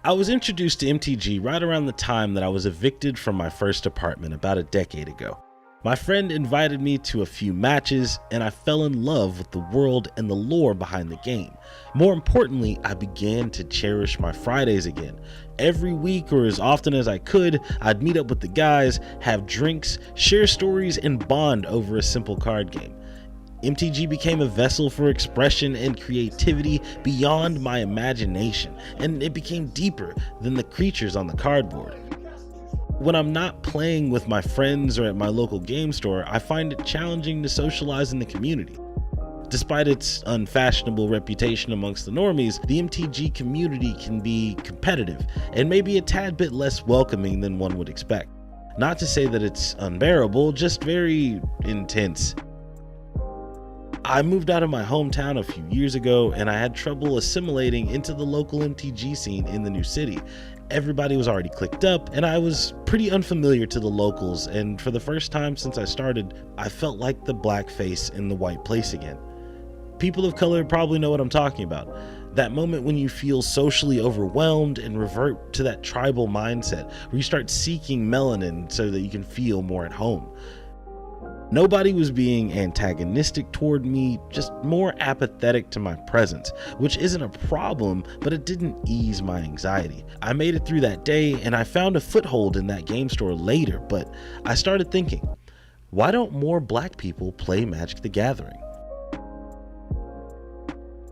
I was introduced to MTG right around the time that I was evicted from my first apartment about a decade ago. My friend invited me to a few matches, and I fell in love with the world and the lore behind the game. More importantly, I began to cherish my Fridays again. Every week, or as often as I could, I'd meet up with the guys, have drinks, share stories, and bond over a simple card game. MTG became a vessel for expression and creativity beyond my imagination, and it became deeper than the creatures on the cardboard. When I'm not playing with my friends or at my local game store, I find it challenging to socialize in the community. Despite its unfashionable reputation amongst the normies, the MTG community can be competitive and maybe a tad bit less welcoming than one would expect. Not to say that it's unbearable, just very intense. I moved out of my hometown a few years ago, and I had trouble assimilating into the local MTG scene in the new city. Everybody was already clicked up, and I was pretty unfamiliar to the locals, and for the first time since I started, I felt like the black face in the white place again. People of color probably know what I'm talking about. That moment when you feel socially overwhelmed and revert to that tribal mindset, where you start seeking melanin so that you can feel more at home. Nobody was being antagonistic toward me, just more apathetic to my presence, which isn't a problem, but it didn't ease my anxiety. I made it through that day, and I found a foothold in that game store later, but I started thinking, why don't more black people play Magic the Gathering?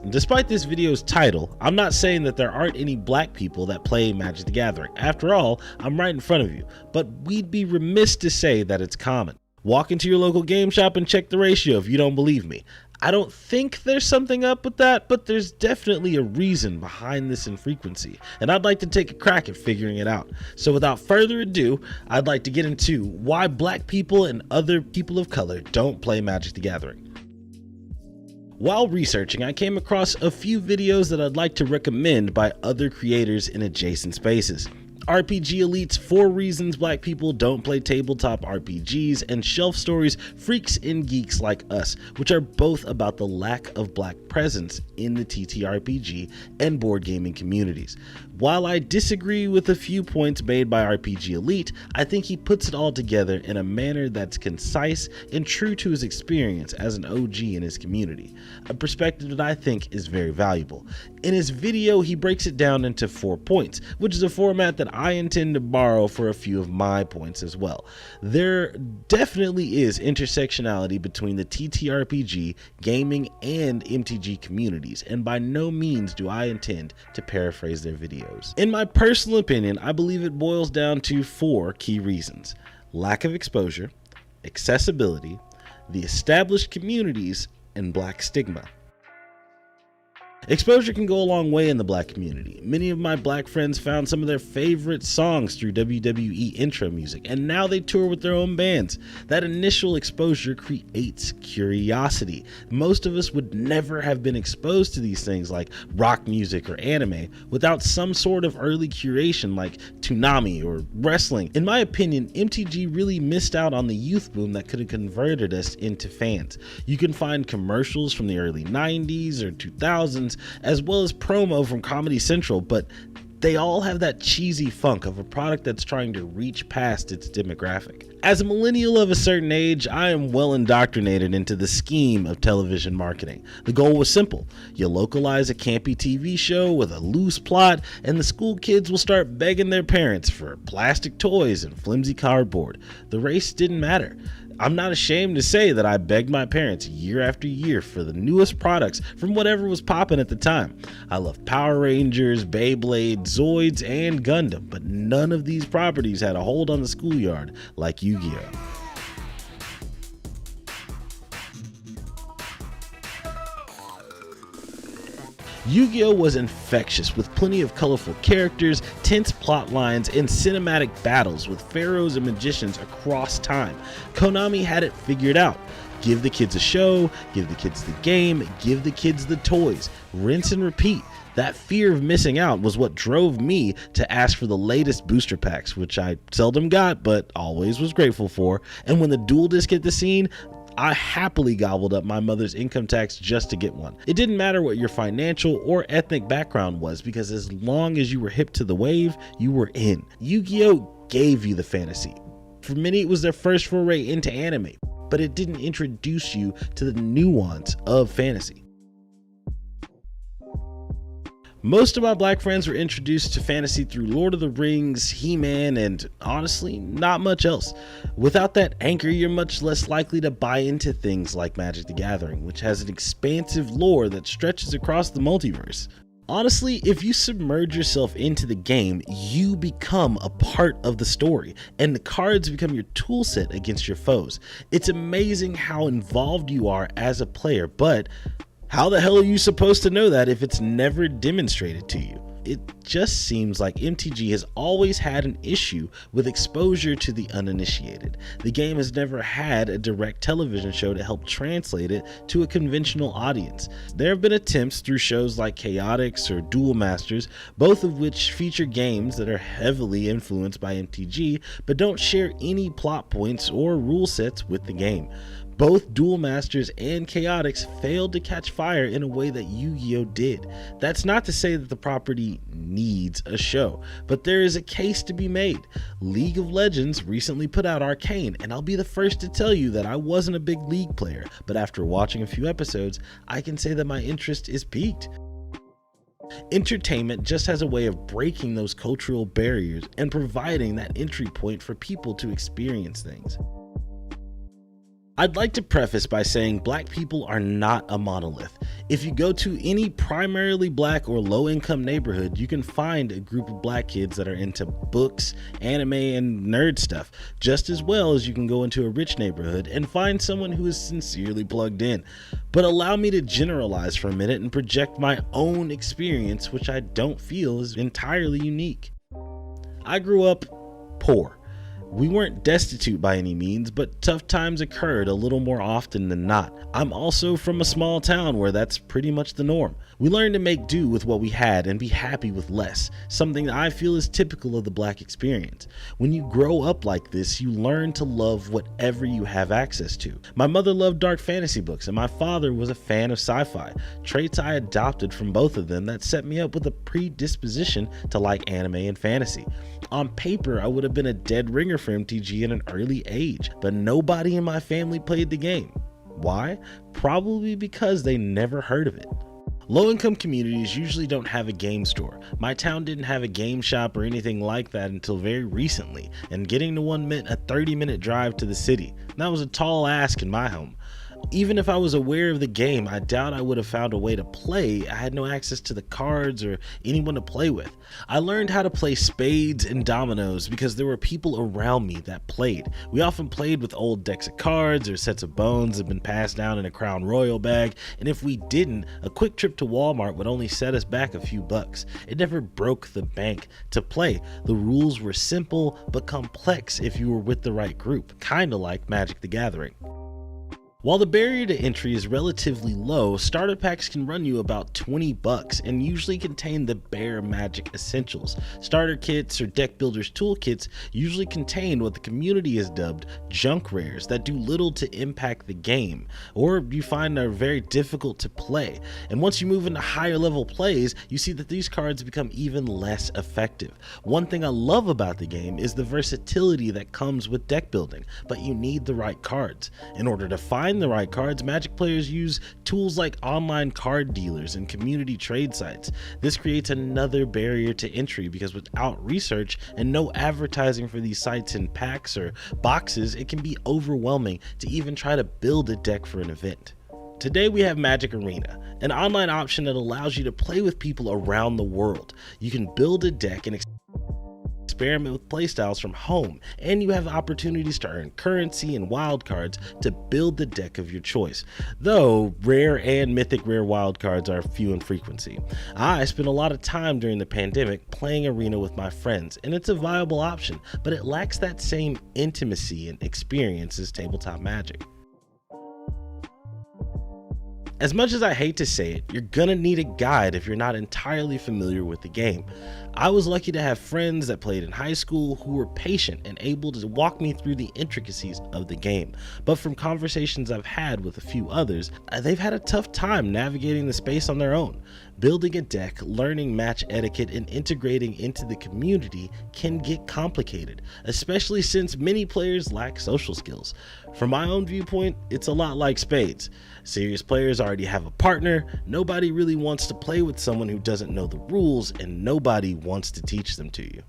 Despite this video's title, I'm not saying that there aren't any black people that play Magic the Gathering. After all, I'm right in front of you, but we'd be remiss to say that it's common. Walk into your local game shop and check the ratio if you don't believe me. I don't think there's something up with that, but there's definitely a reason behind this infrequency, and I'd like to take a crack at figuring it out. So without further ado, I'd like to get into why black people and other people of color don't play Magic the Gathering. While researching, I came across a few videos that I'd like to recommend by other creators in adjacent spaces. RPG Elite's 4 Reasons Black People Don't Play Tabletop RPGs, and Shelf Stories Freaks and Geeks Like Us, which are both about the lack of black presence in the TTRPG and board gaming communities. While I disagree with a few points made by RPG Elite, I think he puts it all together in a manner that's concise and true to his experience as an OG in his community, a perspective that I think is very valuable. In his video, he breaks it down into 4 points, which is a format that I intend to borrow for a few of my points as well. There definitely is intersectionality between the TTRPG, gaming, and MTG communities, and by no means do I intend to paraphrase their videos. In my personal opinion, I believe it boils down to 4 key reasons: lack of exposure, accessibility, the established communities, and black stigma. Exposure can go a long way in the black community. Many of my black friends found some of their favorite songs through WWE intro music, and now they tour with their own bands. That initial exposure creates curiosity. Most of us would never have been exposed to these things like rock music or anime without some sort of early curation like Toonami or wrestling. In my opinion, MTG really missed out on the youth boom that could have converted us into fans. You can find commercials from the early 90s or 2000s, as well as promo from Comedy Central, but they all have that cheesy funk of a product that's trying to reach past its demographic. As a millennial of a certain age, I am well indoctrinated into the scheme of television marketing. The goal was simple: you localize a campy TV show with a loose plot, and the school kids will start begging their parents for plastic toys and flimsy cardboard. The race didn't matter. I'm not ashamed to say that I begged my parents year after year for the newest products from whatever was popping at the time. I love Power Rangers, Beyblade, Zoids, and Gundam, but none of these properties had a hold on the schoolyard like Yu-Gi-Oh! Yu-Gi-Oh! Was infectious, with plenty of colorful characters, tense plot lines, and cinematic battles with pharaohs and magicians across time. Konami had it figured out. Give the kids a show, give the kids the game, give the kids the toys. Rinse and repeat. That fear of missing out was what drove me to ask for the latest booster packs, which I seldom got but always was grateful for. And when the dual disc hit the scene, I happily gobbled up my mother's income tax just to get one. It didn't matter what your financial or ethnic background was, because as long as you were hip to the wave, you were in. Yu-Gi-Oh! Gave you the fantasy. For many, it was their first foray into anime, but it didn't introduce you to the nuance of fantasy. Most of my black friends were introduced to fantasy through Lord of the Rings, He-Man, and honestly, not much else. Without that anchor, you're much less likely to buy into things like Magic the Gathering, which has an expansive lore that stretches across the multiverse. Honestly, if you submerge yourself into the game, you become a part of the story, and the cards become your toolset against your foes. It's amazing how involved you are as a player, but how the hell are you supposed to know that if it's never demonstrated to you? It just seems like MTG has always had an issue with exposure to the uninitiated. The game has never had a direct television show to help translate it to a conventional audience. There have been attempts through shows like Chaotix or Duel Masters, both of which feature games that are heavily influenced by MTG, but don't share any plot points or rule sets with the game. Both Duel Masters and Chaotix failed to catch fire in a way that Yu-Gi-Oh! Did. That's not to say that the property needs a show, but there is a case to be made. League of Legends recently put out Arcane, and I'll be the first to tell you that I wasn't a big League player, but after watching a few episodes, I can say that my interest is piqued. Entertainment just has a way of breaking those cultural barriers and providing that entry point for people to experience things. I'd like to preface by saying black people are not a monolith. If you go to any primarily black or low-income neighborhood, you can find a group of black kids that are into books, anime, and nerd stuff, just as well as you can go into a rich neighborhood and find someone who is sincerely plugged in. But allow me to generalize for a minute and project my own experience, which I don't feel is entirely unique. I grew up poor. We weren't destitute by any means, but tough times occurred a little more often than not. I'm also from a small town where that's pretty much the norm. We learned to make do with what we had and be happy with less, something that I feel is typical of the black experience. When you grow up like this, you learn to love whatever you have access to. My mother loved dark fantasy books, and my father was a fan of sci-fi, traits I adopted from both of them that set me up with a predisposition to like anime and fantasy. On paper, I would have been a dead ringer for MTG at an early age, but nobody in my family played the game. Why? Probably because they never heard of it. Low-income communities usually don't have a game store. My town didn't have a game shop or anything like that until very recently, and getting to one meant a 30-minute drive to the city. That was a tall ask in my home. Even if I was aware of the game, I doubt I would have found a way to play. I had no access to the cards or anyone to play with. I learned how to play spades and dominoes because there were people around me that played. We often played with old decks of cards or sets of bones that had been passed down in a Crown Royal bag, and if we didn't, a quick trip to Walmart would only set us back a few bucks. It never broke the bank to play. The rules were simple but complex if you were with the right group, kinda like Magic the Gathering. While the barrier to entry is relatively low, starter packs can run you about $20 and usually contain the bare Magic essentials. Starter kits or deck builders toolkits usually contain what the community has dubbed junk rares that do little to impact the game, or you find are very difficult to play. And once you move into higher level plays, you see that these cards become even less effective. One thing I love about the game is the versatility that comes with deck building, but you need the right cards. In order to find the right cards, Magic players use tools like online card dealers and community trade sites. This creates another barrier to entry because without research and no advertising for these sites in packs or boxes, it can be overwhelming to even try to build a deck for an event. Today we have Magic Arena, an online option that allows you to play with people around the world. You can build a deck and experiment with playstyles from home, and you have opportunities to earn currency and wildcards to build the deck of your choice, though rare and mythic rare wildcards are few in frequency. I spent a lot of time during the pandemic playing Arena with my friends, and it's a viable option, but it lacks that same intimacy and experience as Tabletop Magic. As much as I hate to say it, you're gonna need a guide if you're not entirely familiar with the game. I was lucky to have friends that played in high school who were patient and able to walk me through the intricacies of the game, but from conversations I've had with a few others, they've had a tough time navigating the space on their own. Building a deck, learning match etiquette, and integrating into the community can get complicated, especially since many players lack social skills. From my own viewpoint, it's a lot like spades. Serious players already have a partner, nobody really wants to play with someone who doesn't know the rules, and nobody wants to teach them to you.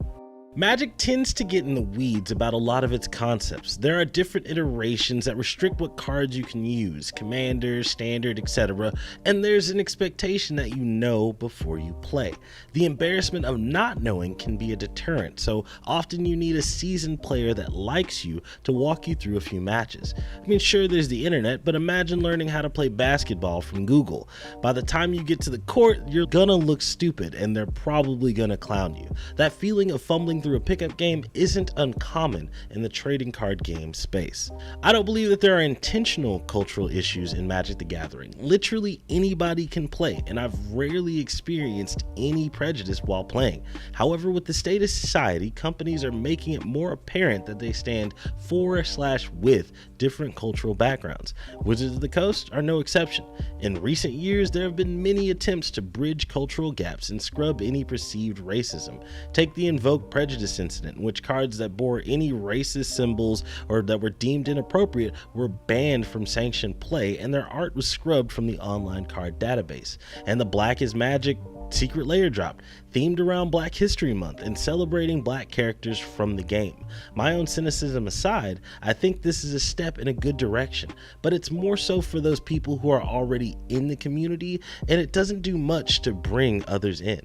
Magic tends to get in the weeds about a lot of its concepts. There are different iterations that restrict what cards you can use, commander, standard, etc., and there's an expectation that you know before you play. The embarrassment of not knowing can be a deterrent, so often you need a seasoned player that likes you to walk you through a few matches. I mean, sure, there's the internet, but imagine learning how to play basketball from Google. By the time you get to the court, you're gonna look stupid and they're probably gonna clown you. That feeling of fumbling through a pickup game isn't uncommon in the trading card game space. I don't believe that there are intentional cultural issues in Magic the Gathering. Literally anybody can play, and I've rarely experienced any prejudice while playing. However, with the state of society, companies are making it more apparent that they stand for/with different cultural backgrounds. Wizards of the Coast are no exception. In recent years, there have been many attempts to bridge cultural gaps and scrub any perceived racism. Take the Invoke Prejudice incident, in which cards that bore any racist symbols or that were deemed inappropriate were banned from sanctioned play, and their art was scrubbed from the online card database. And the Black is Magic secret layer dropped, themed around Black History Month and celebrating Black characters from the game. My own cynicism aside, I think this is a step in a good direction, but it's more so for those people who are already in the community, and it doesn't do much to bring others in.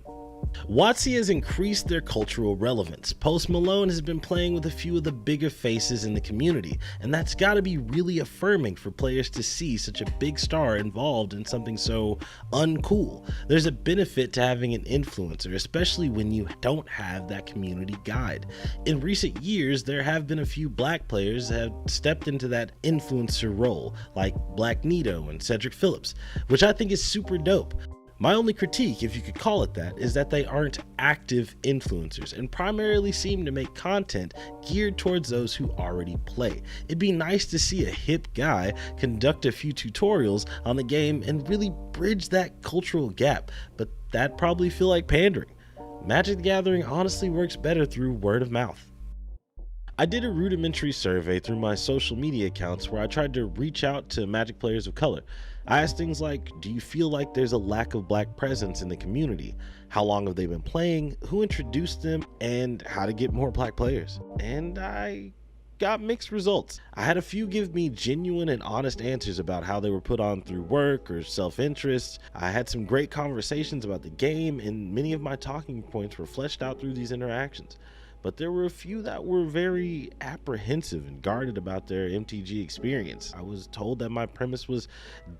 WotC has increased their cultural relevance. Post Malone has been playing with a few of the bigger faces in the community, and that's gotta be really affirming for players to see such a big star involved in something so uncool. There's a benefit to having an influencer, especially when you don't have that community guide. In recent years, there have been a few Black players that have stepped into that influencer role, like Black Nito and Cedric Phillips, which I think is super dope. My only critique, if you could call it that, is that they aren't active influencers and primarily seem to make content geared towards those who already play. It'd be nice to see a hip guy conduct a few tutorials on the game and really bridge that cultural gap, but that'd probably feel like pandering. Magic the Gathering honestly works better through word of mouth. I did a rudimentary survey through my social media accounts where I tried to reach out to Magic players of color. I asked things like, do you feel like there's a lack of Black presence in the community? How long have they been playing? Who introduced them? And how to get more Black players? And I got mixed results. I had a few give me genuine and honest answers about how they were put on through work or self-interest. I had some great conversations about the game, and many of my talking points were fleshed out through these interactions. But there were a few that were very apprehensive and guarded about their MTG experience. I was told that my premise was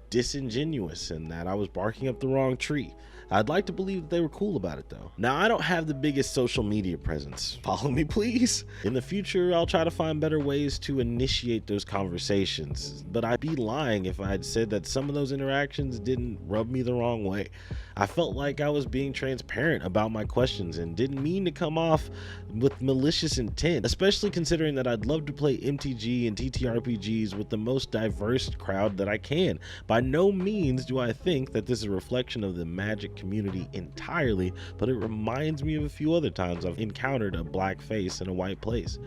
disingenuous and that I was barking up the wrong tree. I'd like to believe that they were cool about it though. Now, I don't have the biggest social media presence. Follow me, please. In the future, I'll try to find better ways to initiate those conversations, but I'd be lying if I had said that some of those interactions didn't rub me the wrong way. I felt like I was being transparent about my questions and didn't mean to come off with malicious intent, especially considering that I'd love to play MTG and TTRPGs with the most diverse crowd that I can. By no means do I think that this is a reflection of the Magic community entirely, but it reminds me of a few other times I've encountered a Black face in a white place.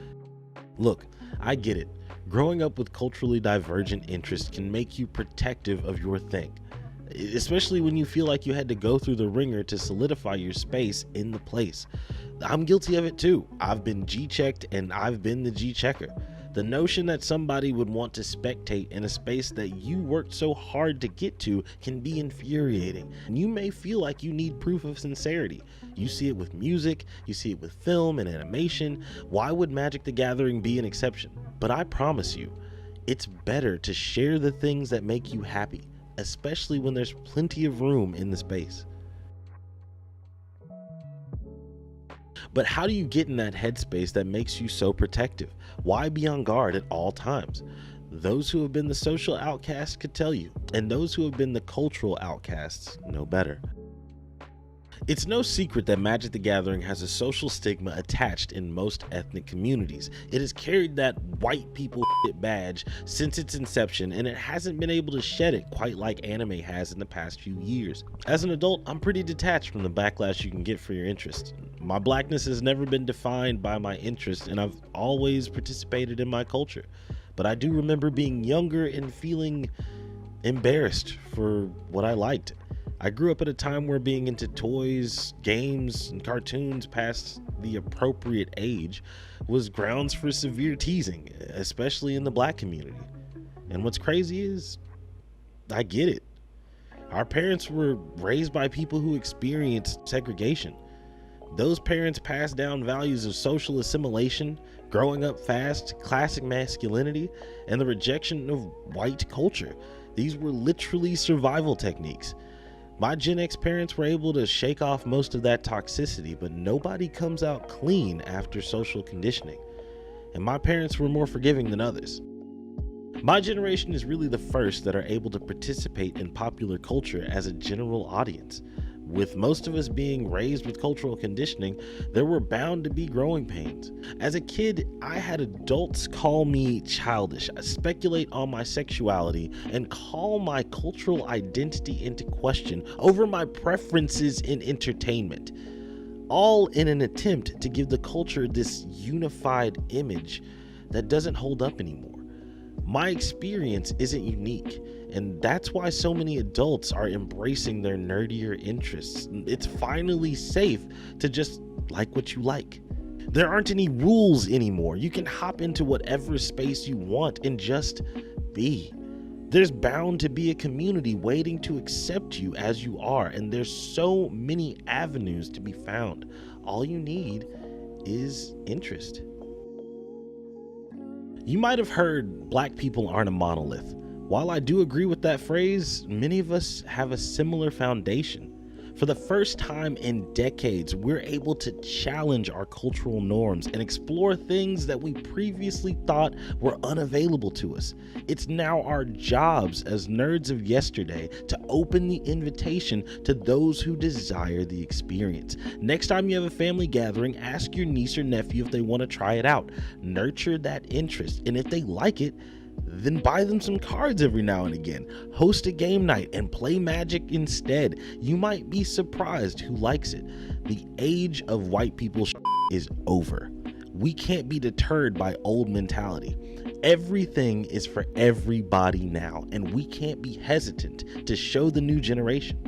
Look, I get it. Growing up with culturally divergent interests can make you protective of your thing, especially when you feel like you had to go through the ringer to solidify your space in the place. I'm guilty of it too. I've been G-checked and I've been the G-checker. The notion that somebody would want to spectate in a space that you worked so hard to get to can be infuriating. And you may feel like you need proof of sincerity. You see it with music, you see it with film and animation. Why would Magic the Gathering be an exception? But I promise you, it's better to share the things that make you happy, especially when there's plenty of room in the space. But how do you get in that headspace that makes you so protective? Why be on guard at all times? Those who have been the social outcasts could tell you, and those who have been the cultural outcasts know better. It's no secret that Magic the Gathering has a social stigma attached in most ethnic communities. It has carried that white people badge since its inception, and it hasn't been able to shed it quite like anime has in the past few years. As an adult, I'm pretty detached from the backlash you can get for your interests. My blackness has never been defined by my interests, and I've always participated in my culture. But I do remember being younger and feeling embarrassed for what I liked. I grew up at a time where being into toys, games, and cartoons past the appropriate age was grounds for severe teasing, especially in the black community. And what's crazy is, I get it. Our parents were raised by people who experienced segregation. Those parents passed down values of social assimilation, growing up fast, classic masculinity, and the rejection of white culture. These were literally survival techniques. My Gen X parents were able to shake off most of that toxicity, but nobody comes out clean after social conditioning. And my parents were more forgiving than others. My generation is really the first that are able to participate in popular culture as a general audience. With most of us being raised with cultural conditioning, there were bound to be growing pains. As a kid, I had adults call me childish, speculate on my sexuality, and call my cultural identity into question over my preferences in entertainment, all in an attempt to give the culture this unified image that doesn't hold up anymore. My experience isn't unique, and that's why so many adults are embracing their nerdier interests. It's finally safe to just like what you like. There aren't any rules anymore. You can hop into whatever space you want and just be. There's bound to be a community waiting to accept you as you are, and there's so many avenues to be found. All you need is interest. You might have heard black people aren't a monolith. While I do agree with that phrase, many of us have a similar foundation. For the first time in decades, we're able to challenge our cultural norms and explore things that we previously thought were unavailable to us. It's now our jobs as nerds of yesterday to open the invitation to those who desire the experience. Next time you have a family gathering, ask your niece or nephew if they want to try it out. Nurture that interest, and if they like it, then buy them some cards every now and again. Host a game night and play Magic instead. You might be surprised who likes it. The age of white people is over. We can't be deterred by old mentality. Everything is for everybody now, and we can't be hesitant to show the new generation.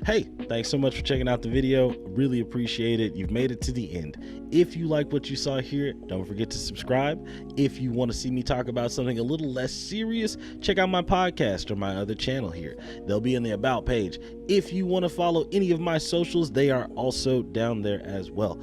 Hey, thanks so much for checking out the video. Really appreciate it. You've made it to the end. If you like what you saw here, don't forget to subscribe. If you want to see me talk about something a little less serious, check out my podcast or my other channel here. They'll be in the About page. If you want to follow any of my socials, they are also down there as well.